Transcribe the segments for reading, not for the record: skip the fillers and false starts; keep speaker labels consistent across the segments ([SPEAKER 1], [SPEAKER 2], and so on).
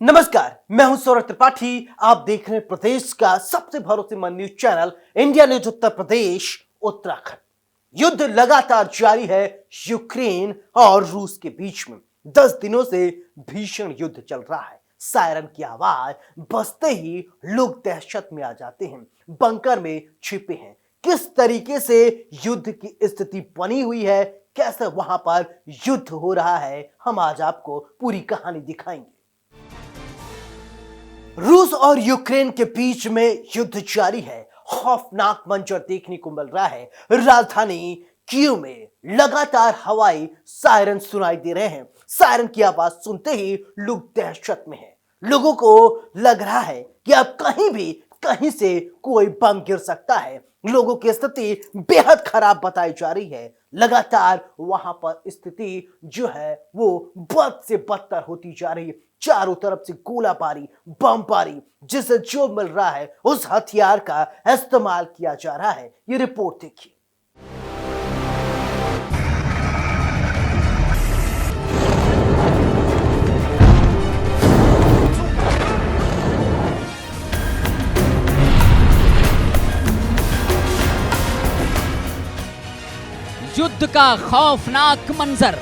[SPEAKER 1] नमस्कार, मैं हूं सौरभ त्रिपाठी। आप देख रहे हैं प्रदेश का सबसे भरोसेमंद news channel India news Uttar Pradesh Uttarakhand. युद्ध लगातार जारी है यूक्रेन और रूस के बीच में। 10 दिनों से भीषण युद्ध चल रहा है। सायरन की आवाज बजते ही लोग दहशत में आ जाते हैं, बंकर में छिपे हैं। किस तरीके से युद्ध की स्थिति बनी हुई है, कैसे वहां पर युद्ध हो रहा है, हम आज आपको पूरी कहानी दिखाएंगे। रूस और यूक्रेन के बीच में युद्ध जारी है। खौफनाक मंजर देखने को मिल रहा है। राजधानी कीव में लगातार हवाई सायरन सुनाई दे रहे हैं। सायरन की आवाज सुनते ही लोग दहशत में हैं। लोगों को लग रहा है कि अब कहीं से कोई बम गिर सकता है। लोगों की स्थिति बेहद खराब बताई जा रही है। लगातार वहां पर स्थिति जो है वो बद से बदतर होती जा रही है। चारों तरफ से गोलाबारी, बमबारी, जिसे जो मिल रहा है उस हथियार का इस्तेमाल किया जा रहा है। ये रिपोर्ट देखिए।
[SPEAKER 2] युद्ध का खौफनाक मंजर।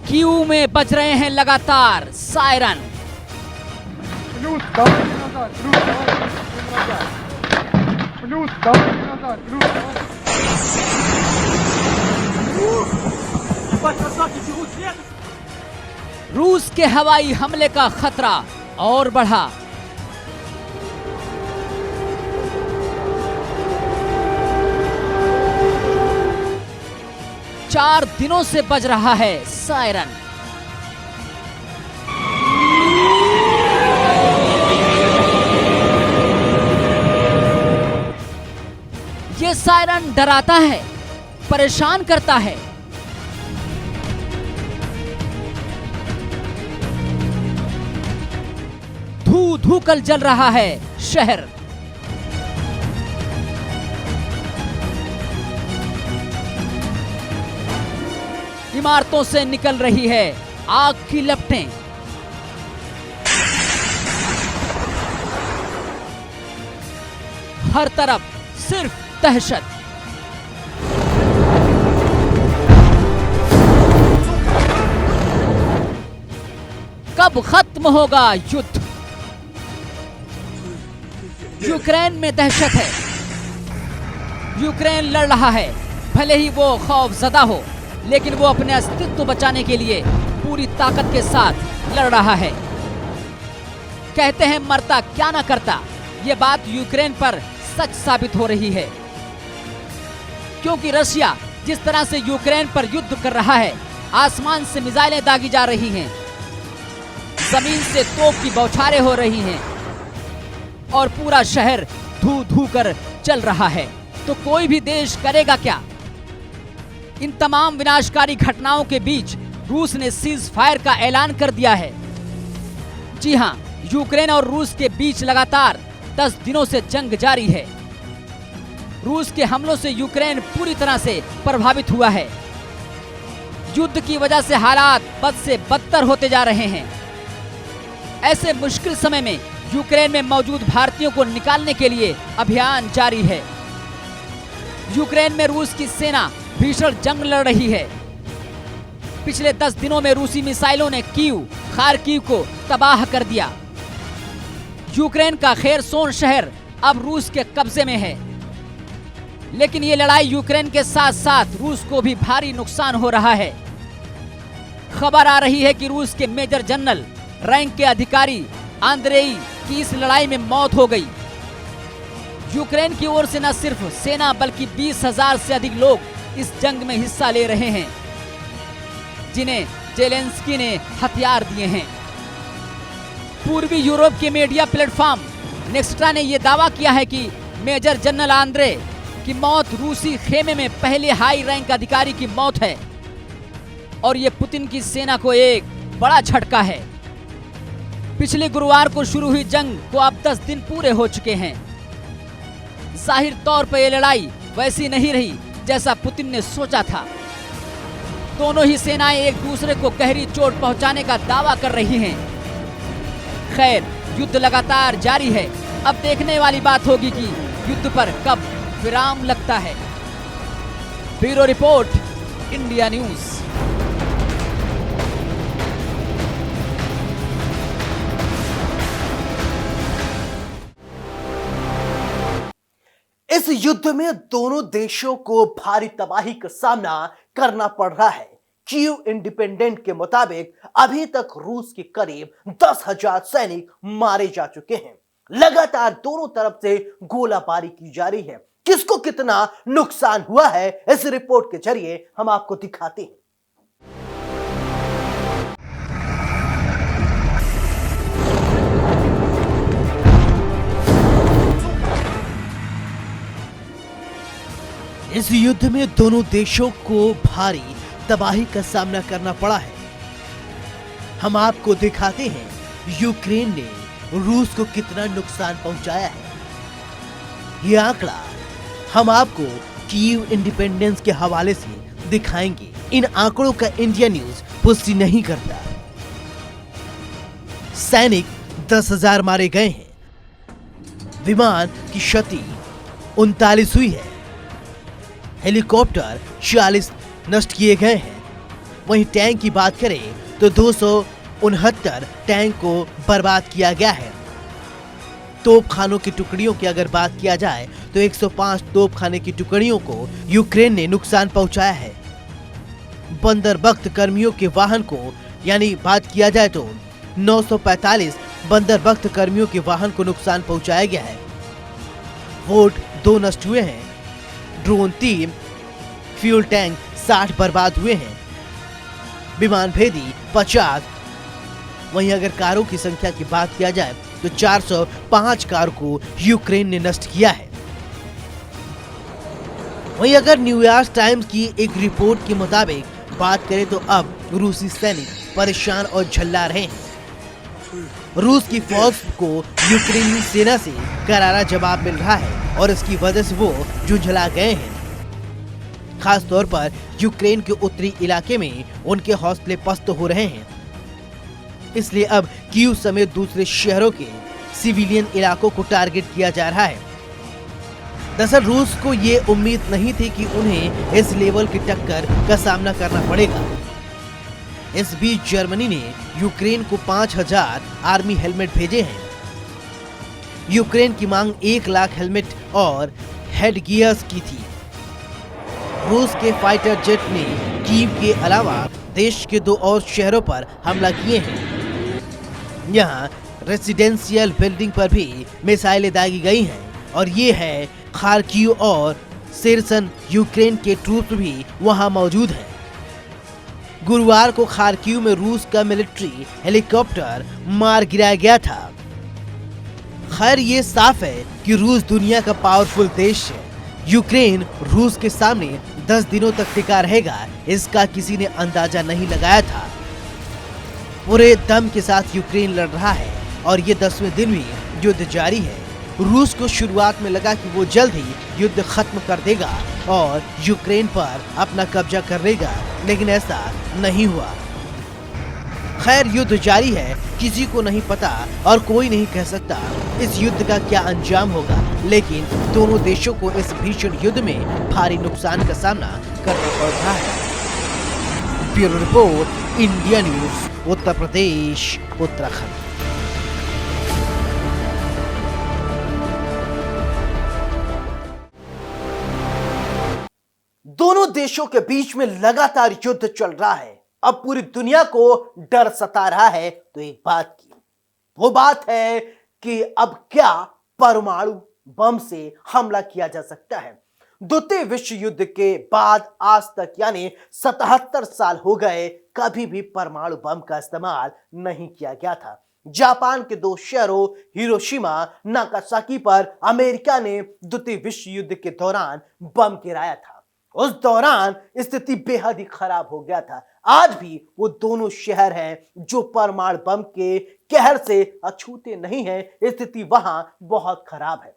[SPEAKER 2] कीव में बज रहे हैं लगातार सायरन। रूस के हवाई हमले का खतरा और बढ़ा। चार दिनों से बज रहा है सायरन। ये सायरन डराता है, परेशान करता है। धू धू कर जल रहा है शहर। इमारतों से निकल रही है आग की लपटें। हर तरफ सिर्फ दहशत। कब खत्म होगा युद्ध? यूक्रेन में दहशत है। यूक्रेन लड़ रहा है, भले ही वो खौफजदा हो, लेकिन वो अपने अस्तित्व बचाने के लिए पूरी ताकत के साथ लड़ रहा है। कहते हैं मरता क्या ना करता। ये बात यूक्रेन पर सच साबित हो रही है, क्योंकि रशिया जिस तरह से यूक्रेन पर युद्ध कर रहा है, आसमान से मिसाइलें दागी जा रही हैं, जमीन से तोप की बौछारें हो रही हैं और पूरा शहर धू धू कर चल रहा है, तो कोई भी देश करेगा क्या? इन तमाम विनाशकारी घटनाओं के बीच रूस ने सीज फायर का ऐलान कर दिया है। जी हां, यूक्रेन और रूस के बीच लगातार 10 दिनों से जंग जारी है। रूस के हमलों से यूक्रेन पूरी तरह से प्रभावित हुआ है। युद्ध की वजह से हालात बद से बदतर होते जा रहे हैं। ऐसे मुश्किल समय में यूक्रेन में मौजूद भारतीयों को निकालने के लिए अभियान जारी है। यूक्रेन में रूस की सेना भीषण जंग लड़ रही है। पिछले 10 दिनों में रूसी मिसाइलों ने कीव, खार्किव को तबाह कर दिया। यूक्रेन का खेरसोन शहर अब रूस के कब्जे में है। लेकिन ये लड़ाई यूक्रेन के साथ साथ रूस को भी भारी नुकसान हो रहा है। खबर आ रही है कि रूस के मेजर जनरल रैंक के अधिकारी आंद्रेई की इस लड़ाई में मौत हो गई। यूक्रेन की ओर से न सिर्फ सेना बल्कि 20,000 से अधिक लोग इस जंग में हिस्सा ले रहे हैं, जिन्हें जेलेंस्की ने हथियार दिए हैं। पूर्वी यूरोप के मीडिया प्लेटफॉर्म नेक्स्ट्रा ने यह दावा किया है कि मेजर जनरल आंद्रे की मौत रूसी खेमे में पहले हाई रैंक अधिकारी की मौत है और ये पुतिन की सेना को एक बड़ा झटका है। पिछले गुरुवार को शुरू हुई जंग को अब 10 दिन पूरे हो चुके हैं। जाहिर तौर पर यह लड़ाई वैसी नहीं रही जैसा पुतिन ने सोचा था। दोनों ही सेनाएं एक दूसरे को गहरी चोट पहुंचाने का दावा कर रही हैं। खैर, युद्ध लगातार जारी है। अब देखने वाली बात होगी कि युद्ध पर कब विराम लगता है। Bureau report, India news.
[SPEAKER 1] इस युद्ध में दोनों देशों को भारी तबाही का सामना करना पड़ रहा है। कीव इंडिपेंडेंट के मुताबिक अभी तक रूस के करीब 10,000 सैनिक मारे जा चुके हैं। लगातार दोनों तरफ से गोलाबारी की जा रही है। किसको कितना नुकसान हुआ है, इस रिपोर्ट के जरिए हम आपको दिखाते हैं। इस युद्ध में दोनों देशों को भारी तबाही का सामना करना पड़ा है। हम आपको दिखाते हैं यूक्रेन ने रूस को कितना नुकसान पहुंचाया है। यह आंकड़ा हम आपको कीव इंडिपेंडेंस के हवाले से दिखाएंगे। इन आंकड़ों का इंडिया न्यूज पुष्टि नहीं करता। सैनिक 10,000 मारे गए हैं। विमान की क्षति 39 हुई है। हेलीकॉप्टर 40 नष्ट किए गए हैं। वहीं टैंक की बात करें तो 269 टैंक को बर्बाद किया गया है। तोपखानों की टुकड़ियों की अगर बात किया जाए तो 105 तोपखाने की टुकड़ियों को यूक्रेन ने नुकसान पहुंचाया है। बंदरबख्त कर्मियों के वाहन को यानी बात किया जाए तो 945 बंदरबख्त कर्मियों के वाहन को नुकसान पहुंचाया गया है। वोट 2 नष्ट हुए हैं। ड्रोन 3, फ्यूल टैंक 60 बर्बाद हुए हैं। विमान भेदी 50। वहीं अगर कारों की संख्या की बात किया जाए तो 405 कार को यूक्रेन ने नष्ट किया है। वहीं अगर न्यूयॉर्क टाइम्स की एक रिपोर्ट के मुताबिक बात करें तो अब रूसी सैनिक परेशान और झल्ला रहे हैं। रूस की फौज को यूक्रेनी सेना से करारा जवाब मिल रहा है और इसकी वजह से वो झुंझला गए हैं। खास तौर पर यूक्रेन के उत्तरी इलाके में उनके हौसले पस्त हो रहे हैं। इसलिए अब कीव समेत दूसरे शहरों के सिविलियन इलाकों को टारगेट किया जा रहा है। दरअसल रूस को ये उम्मीद नहीं थी कि उन्हें इस लेवल की टक्कर का सामना करना पड़ेगा। इस बीच जर्मनी ने यूक्रेन को 5,000 आर्मी हेलमेट भेजे हैं। यूक्रेन की मांग 1 लाख हेलमेट और हेड गियर्स की थी। रूस के फाइटर जेट ने कीव के अलावा देश के 2 और शहरों पर हमला किए हैं। यहाँ रेसिडेंशियल बिल्डिंग पर भी मिसाइलें दागी गई हैं और ये है खार्किव और सेरसन। यूक्रेन के ट्रूप भी वहां मौजूद हैं। गुरुवार को खार्किव में रूस का मिलिट्री हेलीकॉप्टर मार गिराया गया था। खैर ये साफ है कि रूस दुनिया का पावरफुल देश है। यूक्रेन रूस के सामने 10 दिनों तक टिका रहेगा, इसका किसी ने अंदाजा नहीं लगाया था। पूरे दम के साथ यूक्रेन लड़ रहा है और ये 10वें दिन भी युद्ध जारी है। रूस को शुरुआत में लगा कि वो जल्द ही युद्ध खत्म कर देगा और यूक्रेन पर अपना कब्जा कर लेगा, लेकिन ऐसा नहीं हुआ। खैर युद्ध जारी है, किसी को नहीं पता और कोई नहीं कह सकता इस युद्ध का क्या अंजाम होगा, लेकिन दोनों देशों को इस भीषण युद्ध में भारी नुकसान का सामना करना पड़ रहा है। Bureau report, India news, Uttar Pradesh, Uttarakhand. दोनों देशों के बीच में लगातार युद्ध चल रहा है। अब पूरी दुनिया को डर सता रहा है तो एक बात की, वो बात है कि अब क्या परमाणु बम से हमला किया जा सकता है। द्वितीय विश्व युद्ध के बाद आज तक यानी 77 साल हो गए, कभी भी परमाणु बम का इस्तेमाल नहीं किया गया था। जापान के 2 शहरों हिरोशिमा, नागासाकी पर अमेरिका ने द्वितीय विश्व युद्ध के दौरान बम गिराया था। उस दौरान स्थिति बेहद ही खराब हो गया था। आज भी वो दोनों शहर हैं जो परमाणु बम के कहर से अछूते नहीं हैं। स्थिति वहां बहुत खराब है।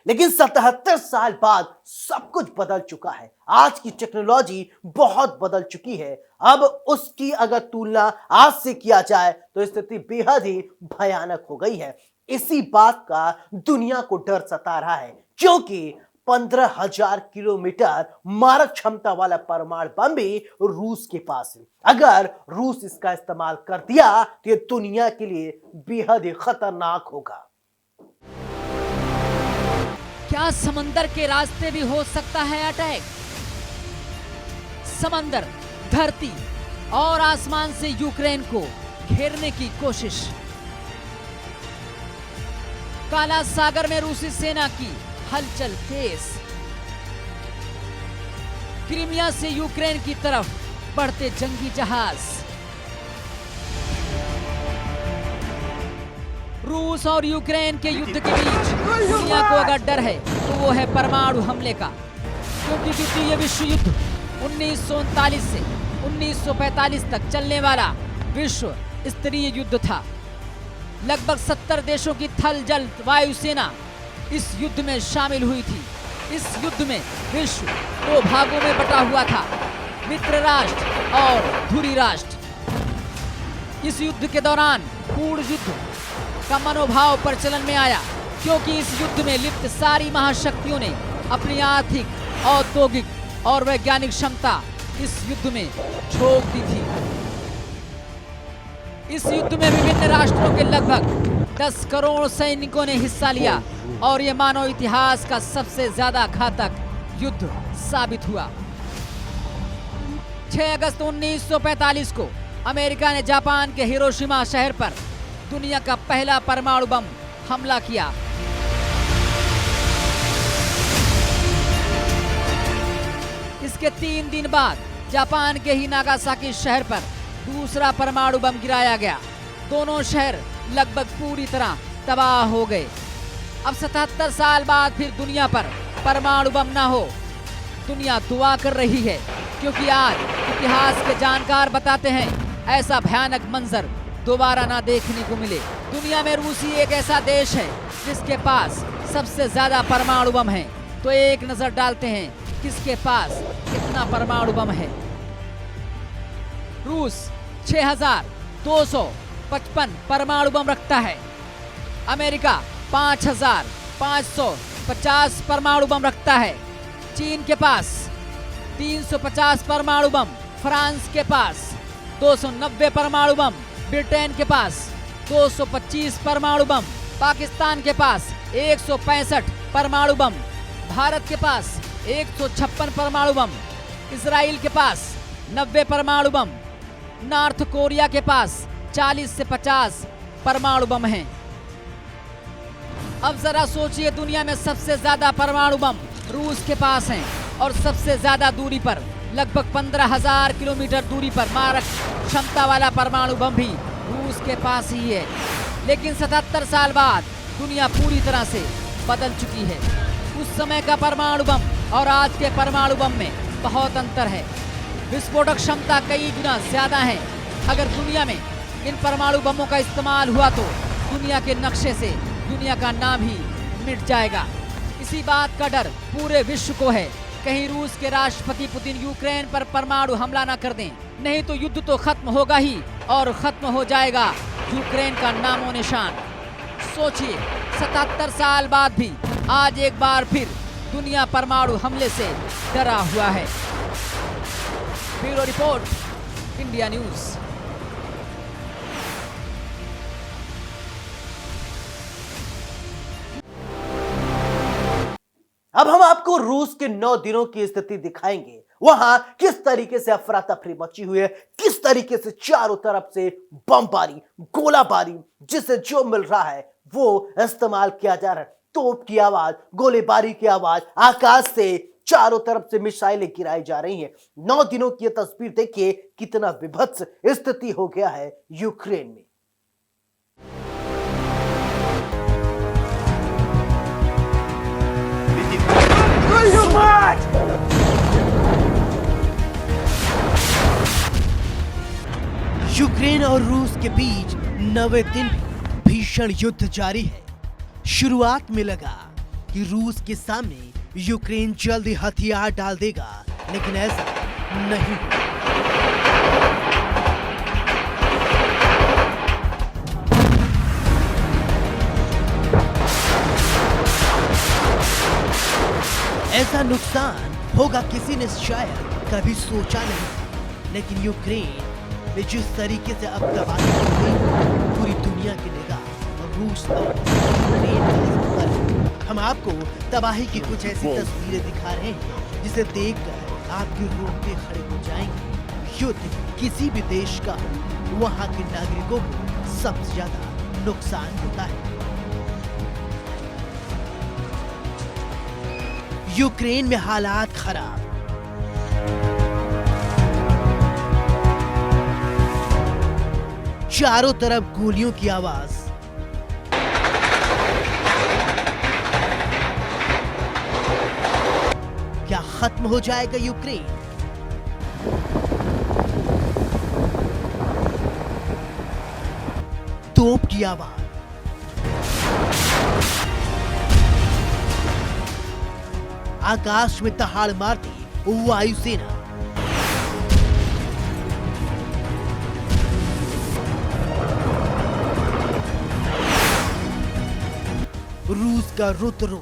[SPEAKER 1] लेकिन 77 साल बाद सब कुछ बदल चुका है। आज की टेक्नोलॉजी बहुत बदल चुकी है। अब उसकी अगर तुलना आज से किया जाए तो स्थिति बेहद ही भयानक हो गई है। इसी बात का दुनिया को डर सता रहा है, क्योंकि 15,000 किलोमीटर मारक क्षमता वाला परमाणु बम भी रूस के पास है। अगर रूस इसका इस्तेमाल कर दिया तो यह दुनिया के लिए बेहद ही खतरनाक होगा।
[SPEAKER 2] क्या समंदर के रास्ते भी हो सकता है अटैक? समंदर, धरती और आसमान से यूक्रेन को घेरने की कोशिश। काला सागर में रूसी सेना की हलचल तेज। क्रीमिया से यूक्रेन की तरफ बढ़ते जंगी जहाज। रूस और यूक्रेन के युद्ध के बीच दुनिया को अगर डर है तो वो है परमाणु हमले का, क्योंकि द्वितीय विश्व युद्ध 1939 से 1945 तक चलने वाला विश्व स्तरीय युद्ध था। लगभग 70 देशों की थल जल वायुसेना इस युद्ध में शामिल हुई थी। इस युद्ध में विश्व 2 भागों में बटा हुआ था, मित्र राष्ट्र और धुरी राष्ट्र। इस युद्ध के दौरान पूर्ण युद्ध का मनोभाव प्रचलन में आया, क्योंकि इस युद्ध में लिप्त सारी महाशक्तियों ने अपनी आर्थिक, औद्योगिक और वैज्ञानिक क्षमता इस युद्ध में झोंक दी थी। इस युद्ध में विभिन्न राष्ट्रों के लगभग 10 करोड़ सैनिकों ने हिस्सा लिया और यह मानव इतिहास का सबसे ज्यादा घातक युद्ध साबित हुआ। 6 अगस्त 1945 को अमेरिका ने जापान के हिरोशिमा शहर पर दुनिया का पहला परमाणु बम हमला किया। इसके 3 दिन बाद जापान के ही नागासाकी शहर पर दूसरा परमाणु बम गिराया गया। दोनों शहर लगभग पूरी तरह तबाह हो गए। अब 77 साल बाद फिर दुनिया पर परमाणु बम ना हो, दुनिया दुआ कर रही है, क्योंकि आज इतिहास के जानकार बताते हैं ऐसा भयानक मंजर दोबारा ना देखने को मिले। दुनिया में रूसी एक ऐसा देश है जिसके पास सबसे ज्यादा परमाणु बम है। तो एक नजर डालते हैं किसके पास कितना परमाणु बम है। रूस 6,255 परमाणु बम रखता है। अमेरिका 5,550 परमाणु बम रखता है। चीन के पास 350 परमाणु बम, फ्रांस के पास 290 परमाणु बम, ब्रिटेन के पास 225 परमाणु बम, पाकिस्तान के पास 165 परमाणु बम, भारत के पास 156 परमाणु बम, इजराइल के पास 90 परमाणु बम, नॉर्थ कोरिया के पास 40 से 50 परमाणु बम हैं। अब जरा सोचिए, दुनिया में सबसे ज्यादा परमाणु बम रूस के पास हैं और सबसे ज्यादा दूरी पर, लगभग 15,000 किलोमीटर दूरी पर मारक क्षमता वाला परमाणु बम भी रूस के पास ही है। लेकिन 77 साल बाद दुनिया पूरी तरह से बदल चुकी है। उस समय का परमाणु बम और आज के परमाणु बम में बहुत अंतर है। विस्फोटक क्षमता कई गुना ज्यादा है। अगर दुनिया में इन परमाणु बमों का इस्तेमाल हुआ तो दुनिया के नक्शे से दुनिया का नाम ही मिट जाएगा। इसी बात का डर पूरे विश्व को है, कहीं रूस के राष्ट्रपति पुतिन यूक्रेन पर परमाणु हमला न कर दें, नहीं तो युद्ध तो खत्म होगा ही और खत्म हो जाएगा यूक्रेन का नामो निशान। सोचिए, 77 साल बाद भी आज एक बार फिर दुनिया परमाणु हमले से डरा हुआ है। Bureau report, India news.
[SPEAKER 1] अब हम आपको रूस के 9 दिनों की स्थिति दिखाएंगे। वहां किस तरीके से अफरा तफरी मची हुई है, किस तरीके से चारों तरफ से बमबारी, गोलाबारी, जिसे जो मिल रहा है वो इस्तेमाल किया जा रहा है। तोप की आवाज, गोलीबारी की आवाज, आकाश से चारों तरफ से मिसाइलें गिराई जा रही हैं। 9 दिनों की यह तस्वीर देखिए, कितना विभत्स स्थिति हो गया है यूक्रेन में। यूक्रेन और रूस के बीच 9वें दिन भीषण युद्ध जारी है। शुरुआत में लगा कि रूस के सामने यूक्रेन जल्द ही हथियार डाल देगा, लेकिन ऐसा नहीं हुआ। ऐसा नुकसान होगा किसी ने शायद कभी सोचा नहीं, लेकिन यूक्रेन ने जिस तरीके से अब तबाही की गई, पूरी दुनिया की निगाह रूस और यूक्रेन पर है। हम आपको तबाही की कुछ ऐसी तस्वीरें दिखा रहे हैं जिसे देखकर आपके रोंगटे खड़े हो जाएंगे। युद्ध किसी भी देश का हो, वहां के नागरिकों को सबसे ज्यादा नुकसान होता है। यूक्रेन में हालात खराब, चारों तरफ गोलियों की आवाज, क्या खत्म हो जाएगा यूक्रेन? तोप की आवाज, आकाश में दहाड़ मारती वायुसेना, रूस का रुद्र,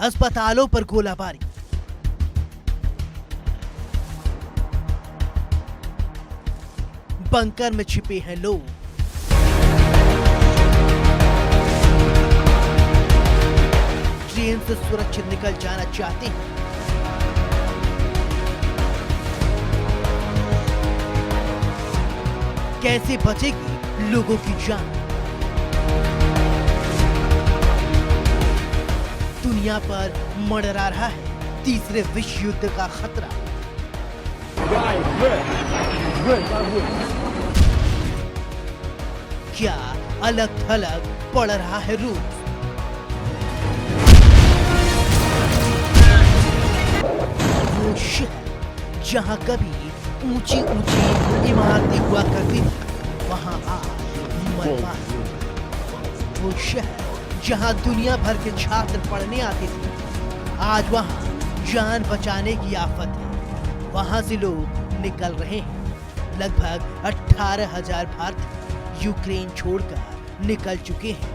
[SPEAKER 1] अस्पतालों पर गोलाबारी, बंकर में छिपे हैं लोग, ट्रेन से सुरक्षित निकल जाना चाहते हैं, कैसे बचेगी लोगों की जान? दुनिया पर मंडरा रहा है तीसरे विश्व युद्ध का खतरा। क्या अलग थलग पड़ रहा है रूस? वो शहर जहां कभी ऊंची ऊंची इमारतें हुआ करती थी, वहां आज मलबा है। वो शहर जहां दुनिया भर के छात्र पढ़ने आते थे, आज वहां जान बचाने की आफत है। वहां से लोग निकल रहे हैं। लगभग 18,000 भारतीय यूक्रेन छोड़कर निकल चुके हैं।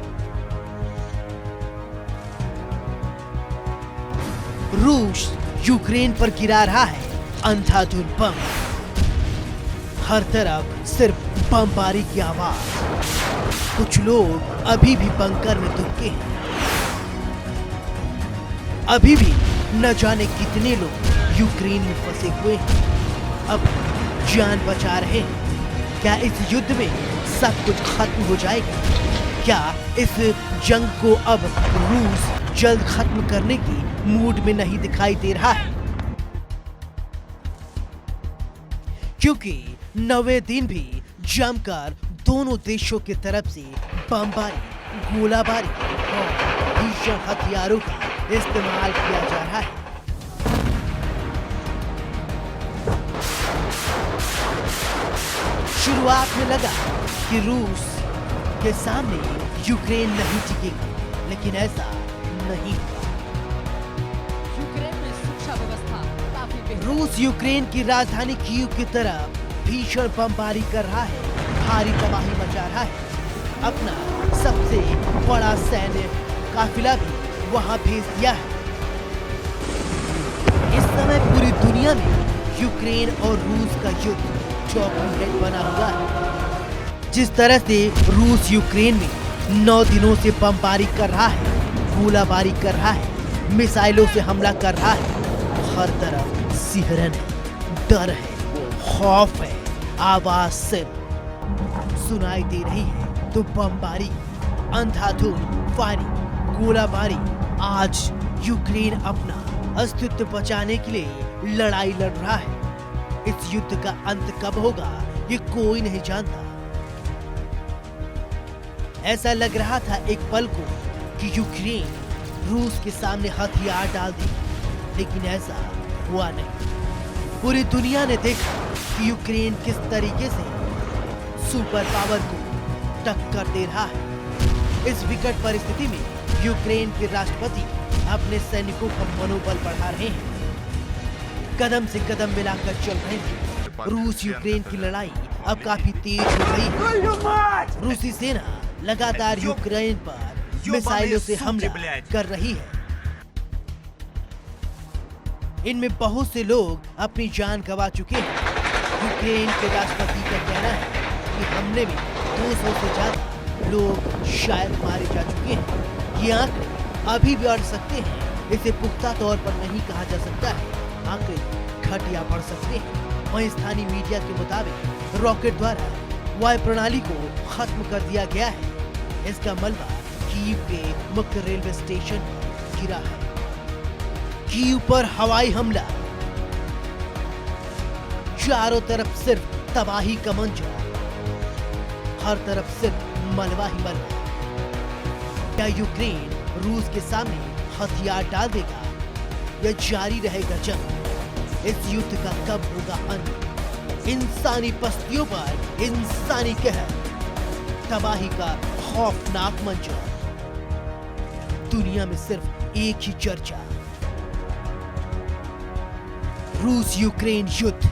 [SPEAKER 1] रूस यूक्रेन पर गिरा रहा है अंधाधुंध बम। हर तरफ सिर्फ बमबारी की आवाज। कुछ लोग अभी भी बंकर में दुबके हैं। अभी भी न जाने कितने लोग यूक्रेन में फंसे हुए हैं, अब जान बचा रहे हैं। क्या इस युद्ध में सब कुछ खत्म हो जाएगा? क्या इस जंग को अब रूस जल्द खत्म करने की मूड में नहीं दिखाई दे रहा है? क्योंकि 90 दिन भी जमकर दोनों देशों की तरफ से बमबारी, गोलाबारी और भीषण हथियारों का इस्तेमाल किया जा रहा है। शुरुआत में लगा कि रूस के सामने यूक्रेन नहीं टिकेगा, लेकिन ऐसा नहीं हुआ।
[SPEAKER 2] यूक्रेन में सुरक्षा व्यवस्था काफी बेहतर।
[SPEAKER 1] रूस यूक्रेन की राजधानी कीव की तरफ भीषण बमबारी कर रहा है, भारी तबाही मचा रहा है। अपना सबसे बड़ा सैन्य काफिला भी वहां भेज दिया है। इस समय पूरी दुनिया में यूक्रेन और रूस का युद्ध चौखट बना हुआ है। जिस तरह से रूस यूक्रेन में 9 दिनों से बमबारी कर रहा है, गोलाबारी कर रहा है, मिसाइलों से हमला कर रहा है, हर तरफ सिहरन है, डर है, खौफ है, आवाज सिर्फ सुनाई दे रही है तो बमबारी, अंधाधुंध फायरिंग, गोलाबारी। आज यूक्रेन अपना अस्तित्व बचाने के लिए लड़ाई लड़ रहा है। इस युद्ध का अंत कब होगा ये कोई नहीं जानता। ऐसा लग रहा था एक पल को कि यूक्रेन रूस के सामने हथियार डाल देगी, लेकिन ऐसा हुआ नहीं। पूरी दुनिया ने देखा कि यूक्रेन किस तरीके से सुपर पावर को टक्कर दे रहा है। इस विकट परिस्थिति में यूक्रेन के राष्ट्रपति अपने सैनिकों का मनोबल बढ़ा रहे हैं, कदम से कदम मिलाकर चल रहे हैं। रूस यूक्रेन की लड़ाई अब काफी तेज हो गई है। रूसी सेना लगातार यूक्रेन पर मिसाइलों से हमला कर रही है। इनमें बहुत से लोग अपनी जान गंवा चुके हैं। यूक्रेन के राष्ट्रपति का कहना है कि हमले में 200 से ज्यादा लोग शायद मारे जा चुके हैं। ये आंकड़े अभी भी बढ़ सकते हैं, इसे पुख्ता तौर पर नहीं कहा जा सकता है। आंकड़े घट या बढ़ सकते हैं। वहीं स्थानीय मीडिया के मुताबिक रॉकेट द्वारा वायु प्रणाली को खत्म कर दिया गया है। इसका मलबा कीव के मुख्य रेलवे स्टेशन पर गिरा है। कीव पर हवाई हमला, चारों तरफ सिर्फ तबाही का मंजर, हर तरफ सिर्फ मलबा ही मलबा। क्या यूक्रेन रूस के सामने हथियार डाल देगा या जारी रहेगा जंग? इस युद्ध का कब होगा अंत? इंसानी बस्तियों पर इंसानी कहर, तबाही का खौफनाक मंजर। दुनिया में सिर्फ एक ही चर्चा, रूस यूक्रेन युद्ध।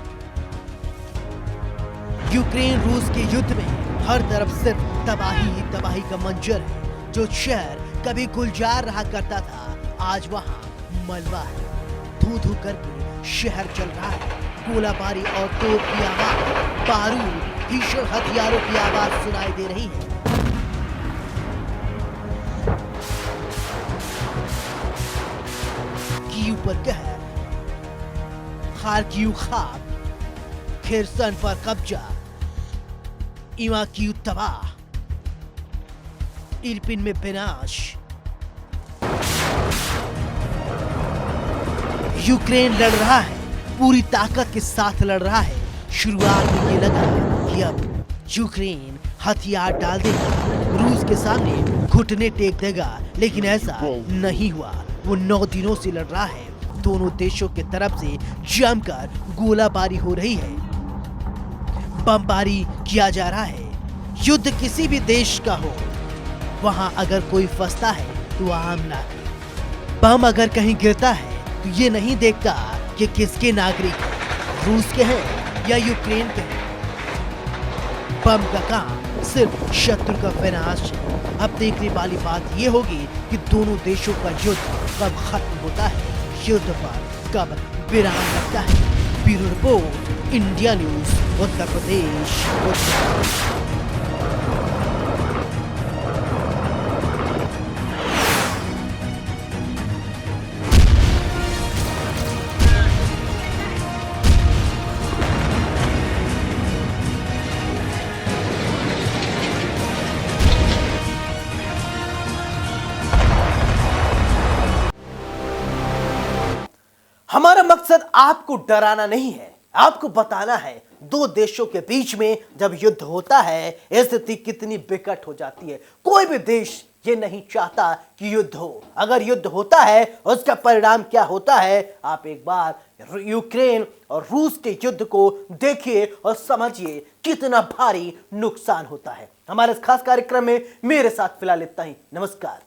[SPEAKER 1] यूक्रेन रूस के युद्ध में हर तरफ सिर्फ तबाही ही तबाही का मंजर है। जो शहर कभी गुलजार रहा करता था, आज वहां मलबा है। धू धू करके शहर चल रहा है। गोलाबारी और तोप की आवाज, बारूद, भीषण हथियारों की आवाज सुनाई दे रही है। कीव पर कहर, खार्किव खाक, खिरसन पर कब्जा, इवाकीव तबाह, इरपिन में विनाश। यूक्रेन लड़ रहा है, पूरी ताकत के साथ लड़ रहा है। शुरुआत में ये लगा कि अब यूक्रेन हथियार डाल देगा, रूस के सामने घुटने टेक देगा, लेकिन ऐसा नहीं हुआ। वो 9 दिनों से लड़ रहा है। दोनों देशों के तरफ से जमकर गोलाबारी हो रही है, बमबारी किया जा रहा है। युद्ध किसी भी देश का हो, वहां अगर कोई फंसता है तो हमला करे। बम अगर कहीं गिरता है तो ये नहीं देखता कि किसके नागरिक हैं, रूस के हैं या यूक्रेन के हैं। बम का काम सिर्फ शत्रु का विनाश है। अब देखने वाली बात ये होगी कि दोनों देशों का युद्ध कब खत्म होता है, युद्ध पर कब विराम लगता है। Bureau report, India news, Uttar Pradesh. हमारा मकसद आपको डराना नहीं है, आपको बताना है दो देशों के बीच में जब युद्ध होता है स्थिति कितनी विकट हो जाती है। कोई भी देश ये नहीं चाहता कि युद्ध हो। अगर युद्ध होता है उसका परिणाम क्या होता है, आप एक बार यूक्रेन और रूस के युद्ध को देखिए और समझिए कितना भारी नुकसान होता है। हमारे इस खास कार्यक्रम में मेरे साथ फिलहाल इतना ही। नमस्कार।